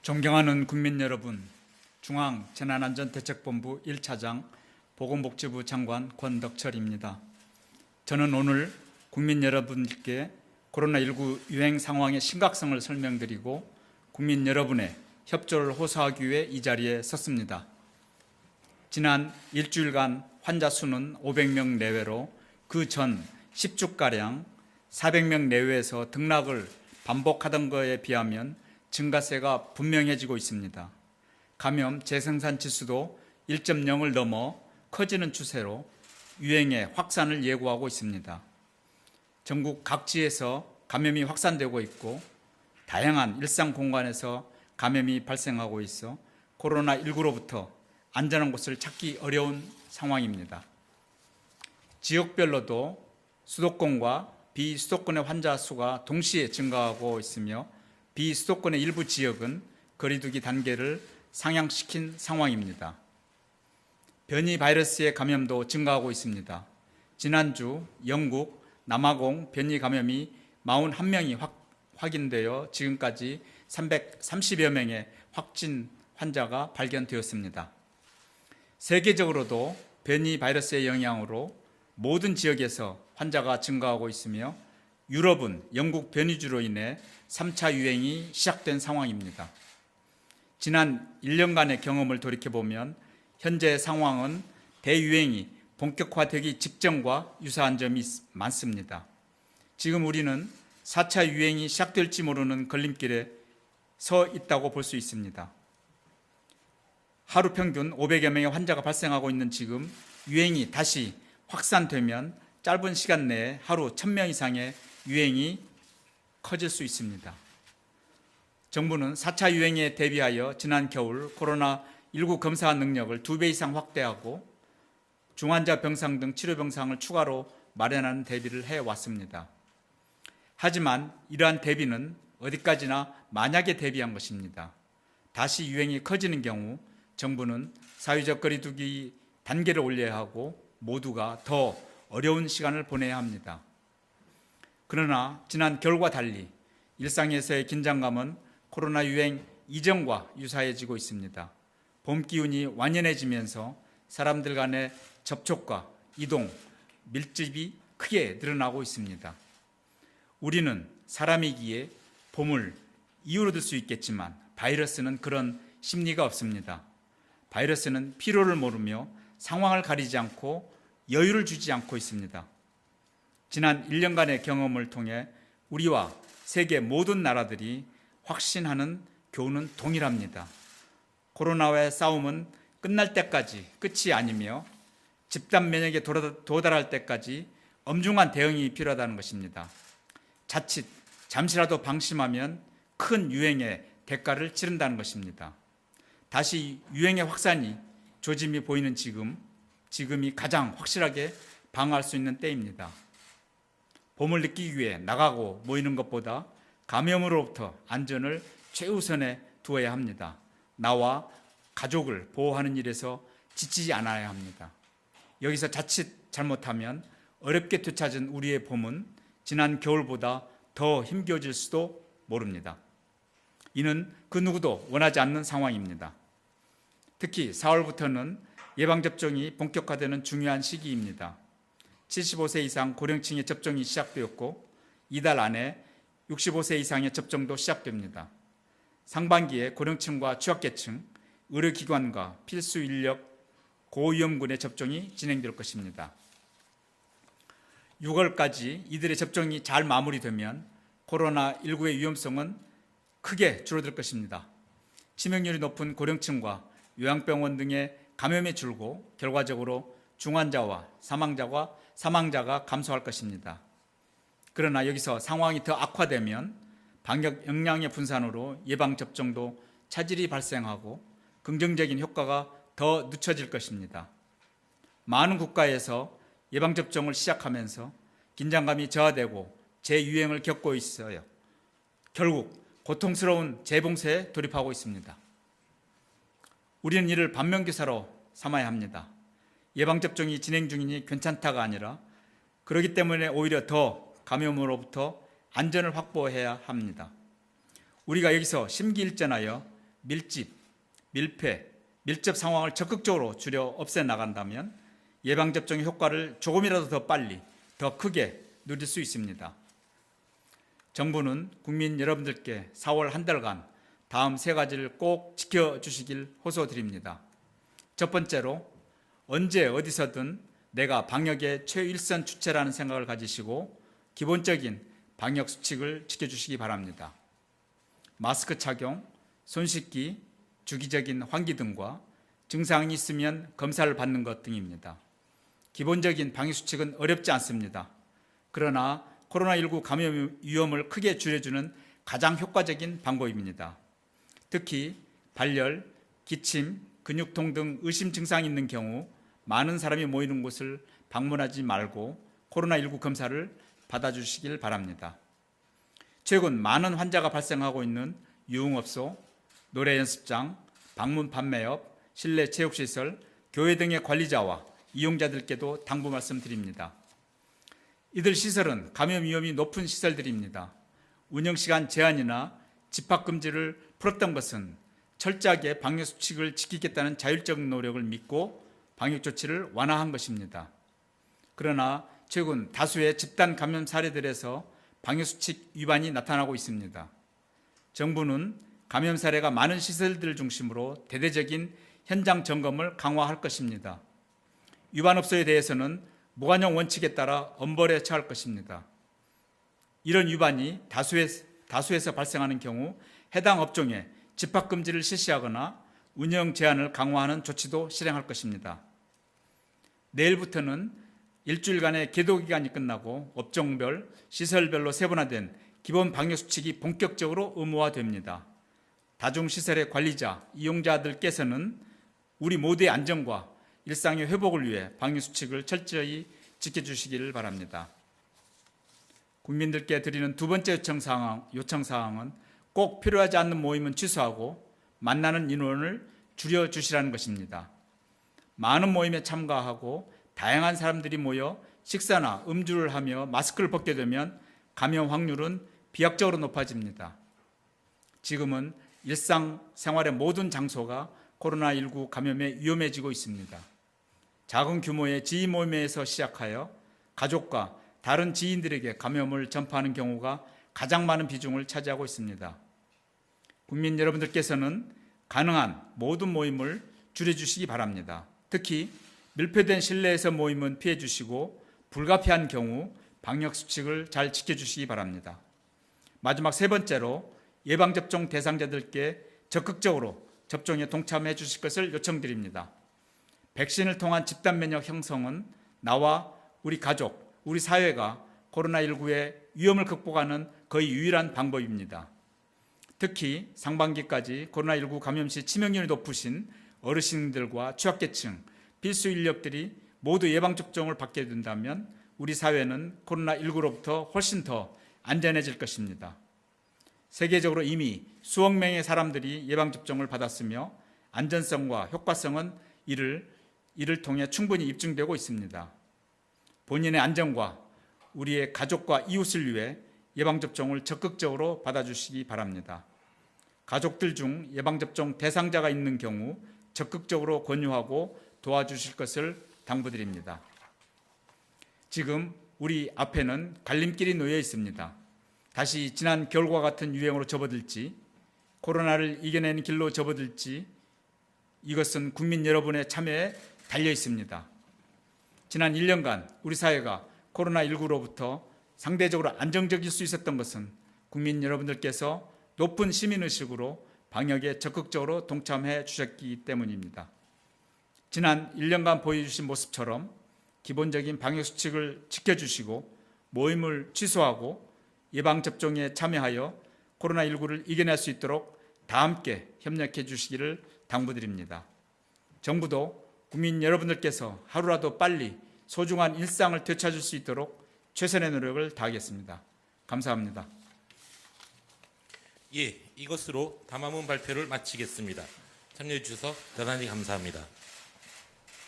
존경하는 국민 여러분, 중앙재난안전대책본부 1차장 보건복지부 장관 권덕철입니다. 저는 오늘 국민 여러분께 코로나19 유행 상황의 심각성을 설명드리고 국민 여러분의 협조를 호소하기 위해 이 자리에 섰습니다. 지난 일주일간 환자 수는 500명 내외로 그 전 10주가량 400명 내외에서 등락을 반복하던 것에 비하면 증가세가 분명해지고 있습니다. 감염 재생산 지수도 1.0을 넘어 커지는 추세로 유행의 확산을 예고하고 있습니다. 전국 각지에서 감염이 확산되고 있고 다양한 일상 공간에서 감염이 발생하고 있어 코로나19로부터 안전한 곳을 찾기 어려운 상황입니다. 지역별로도 수도권과 비수도권의 환자 수가 동시에 증가하고 있으며 비수도권의 일부 지역은 거리두기 단계를 상향시킨 상황입니다. 변이 바이러스의 감염도 증가하고 있습니다. 지난주 영국 남아공 변이 감염이 41명이 확인되어 지금까지 330여 명의 확진 환자가 발견되었습니다. 세계적으로도 변이 바이러스의 영향으로 모든 지역에서 환자가 증가하고 있으며 유럽은 영국 변이주로 인해 3차 유행이 시작된 상황입니다. 지난 1년간의 경험을 돌이켜보면 현재 상황은 대유행이 본격화되기 직전과 유사한 점이 많습니다. 지금 우리는 4차 유행이 시작될지 모르는 걸림길에 서 있다고 볼 수 있습니다. 하루 평균 500여 명의 환자가 발생하고 있는 지금 유행이 다시 확산되면 짧은 시간 내에 하루 1000명 이상의 유행이 커질 수 있습니다. 정부는 4차 유행에 대비하여 지난 겨울 코로나19 검사 능력을 2배 이상 확대하고 중환자 병상 등 치료 병상을 추가로 마련하는 대비를 해왔습니다. 하지만 이러한 대비는 어디까지나 만약에 대비한 것입니다. 다시 유행이 커지는 경우 정부는 사회적 거리두기 단계를 올려야 하고 모두가 더 어려운 시간을 보내야 합니다. 그러나 지난 겨울과 달리 일상에서의 긴장감은 코로나 유행 이전과 유사해지고 있습니다. 봄 기운이 완연해지면서 사람들 간의 접촉과 이동, 밀집이 크게 늘어나고 있습니다. 우리는 사람이기에 봄을 이유로 들 수 있겠지만 바이러스는 그런 심리가 없습니다. 바이러스는 필요를 모르며 상황을 가리지 않고 여유를 주지 않고 있습니다. 지난 1년간의 경험을 통해 우리와 세계 모든 나라들이 확신하는 교훈은 동일합니다. 코로나와의 싸움은 끝날 때까지 끝이 아니며 집단 면역에 도달할 때까지 엄중한 대응이 필요하다는 것입니다. 자칫 잠시라도 방심하면 큰 유행의 대가를 치른다는 것입니다. 다시 유행의 확산이 조짐이 보이는 지금이 가장 확실하게 방어할 수 있는 때입니다. 봄을 느끼기 위해 나가고 모이는 것보다 감염으로부터 안전을 최우선에 두어야 합니다. 나와 가족을 보호하는 일에서 지치지 않아야 합니다. 여기서 자칫 잘못하면 어렵게 되찾은 우리의 봄은 지난 겨울보다 더 힘겨워질 수도 모릅니다. 이는 그 누구도 원하지 않는 상황입니다. 특히 4월부터는 예방접종이 본격화되는 중요한 시기입니다. 75세 이상 고령층의 접종이 시작되었고 이달 안에 65세 이상의 접종도 시작됩니다. 상반기에 고령층과 취약계층, 의료기관과 필수 인력, 고위험군의 접종이 진행될 것입니다. 6월까지 이들의 접종이 잘 마무리되면 코로나19의 위험성은 크게 줄어들 것입니다. 치명률이 높은 고령층과 요양병원 등의 감염이 줄고 결과적으로 중환자와 사망자가 감소할 것입니다. 그러나 여기서 상황이 더 악화되면 방역 역량의 분산으로 예방접종도 차질이 발생하고 긍정적인 효과가 더 늦춰질 것입니다. 많은 국가에서 예방접종을 시작하면서 긴장감이 저하되고 재유행을 겪고 있어요. 결국 고통스러운 재봉쇄에 돌입하고 있습니다. 우리는 이를 반면교사로 삼아야 합니다. 예방접종이 진행 중이니 괜찮다가 아니라 그렇기 때문에 오히려 더 감염으로부터 안전을 확보해야 합니다. 우리가 여기서 심기일전하여 밀집, 밀폐, 밀접 상황을 적극적으로 줄여 없애 나간다면 예방접종의 효과를 조금이라도 더 빨리, 더 크게 누릴 수 있습니다. 정부는 국민 여러분들께 4월 한 달간 다음 세 가지를 꼭 지켜주시길 호소드립니다. 첫 번째로, 언제 어디서든 내가 방역의 최일선 주체라는 생각을 가지시고 기본적인 방역 수칙을 지켜주시기 바랍니다. 마스크 착용, 손 씻기, 주기적인 환기 등과 증상이 있으면 검사를 받는 것 등입니다. 기본적인 방역 수칙은 어렵지 않습니다. 그러나 코로나19 감염 위험을 크게 줄여주는 가장 효과적인 방법입니다. 특히 발열, 기침, 근육통 등 의심 증상이 있는 경우 많은 사람이 모이는 곳을 방문하지 말고 코로나19 검사를 받아주시길 바랍니다. 최근 많은 환자가 발생하고 있는 유흥업소, 노래 연습장, 방문 판매업, 실내 체육시설, 교회 등의 관리자와 이용자들께도 당부 말씀드립니다. 이들 시설은 감염 위험이 높은 시설들입니다. 운영시간 제한이나 집합금지를 풀었던 것은 철저하게 방역수칙을 지키겠다는 자율적인 노력을 믿고 방역조치를 완화한 것입니다. 그러나 최근 다수의 집단 감염 사례들에서 방역수칙 위반이 나타나고 있습니다. 정부는 감염 사례가 많은 시설들을 중심으로 대대적인 현장 점검을 강화할 것입니다. 위반업소에 대해서는 무관용 원칙에 따라 엄벌에 처할 것입니다. 이런 위반이 다수에서 발생하는 경우 해당 업종에 집합금지를 실시하거나 운영 제한을 강화하는 조치도 실행할 것입니다. 내일부터는 일주일간의 계도기간이 끝나고 업종별, 시설별로 세분화된 기본 방역수칙이 본격적으로 의무화됩니다. 다중시설의 관리자, 이용자들께서는 우리 모두의 안전과 일상의 회복을 위해 방역수칙을 철저히 지켜주시기를 바랍니다. 국민들께 드리는 두 번째 요청사항은 꼭 필요하지 않는 모임은 취소하고 만나는 인원을 줄여주시라는 것입니다. 많은 모임에 참가하고 다양한 사람들이 모여 식사나 음주를 하며 마스크를 벗게 되면 감염 확률은 비약적으로 높아집니다. 지금은 일상생활의 모든 장소가 코로나19 감염에 위험해지고 있습니다. 작은 규모의 지인 모임에서 시작하여 가족과 다른 지인들에게 감염을 전파하는 경우가 가장 많은 비중을 차지하고 있습니다. 국민 여러분들께서는 가능한 모든 모임을 줄여주시기 바랍니다. 특히 밀폐된 실내에서 모임은 피해 주시고 불가피한 경우 방역 수칙을 잘 지켜주시기 바랍니다. 마지막 세 번째로 예방접종 대상자들께 적극적으로 접종에 동참해 주실 것을 요청드립니다. 백신을 통한 집단 면역 형성은 나와 우리 가족, 우리 사회가 코로나19의 위험을 극복하는 거의 유일한 방법입니다. 특히 상반기까지 코로나19 감염 시 치명률이 높으신 어르신들과 취약계층, 필수 인력들이 모두 예방접종을 받게 된다면 우리 사회는 코로나19로부터 훨씬 더 안전해질 것입니다. 세계적으로 이미 수억 명의 사람들이 예방접종을 받았으며 안전성과 효과성은 이를 통해 충분히 입증되고 있습니다. 본인의 안전과 우리의 가족과 이웃을 위해 예방접종을 적극적으로 받아주시기 바랍니다. 가족들 중 예방접종 대상자가 있는 경우 적극적으로 권유하고 도와주실 것을 당부드립니다. 지금 우리 앞에는 갈림길이 놓여 있습니다. 다시 지난 겨울과 같은 유행으로 접어들지, 코로나를 이겨내는 길로 접어들지, 이것은 국민 여러분의 참여에 달려 있습니다. 지난 1년간 우리 사회가 코로나19로부터 상대적으로 안정적일 수 있었던 것은 국민 여러분들께서 높은 시민의식으로 방역에 적극적으로 동참해 주셨기 때문입니다. 지난 1년간 보여주신 모습처럼 기본적인 방역수칙을 지켜주시고 모임을 취소하고 예방접종에 참여하여 코로나19를 이겨낼 수 있도록 다 함께 협력해 주시기를 당부드립니다. 정부도 국민 여러분들께서 하루라도 빨리 소중한 일상을 되찾을 수 있도록 최선의 노력을 다하겠습니다. 감사합니다. 예, 이것으로 담화문 발표를 마치겠습니다. 참여해 주셔서 대단히 감사합니다.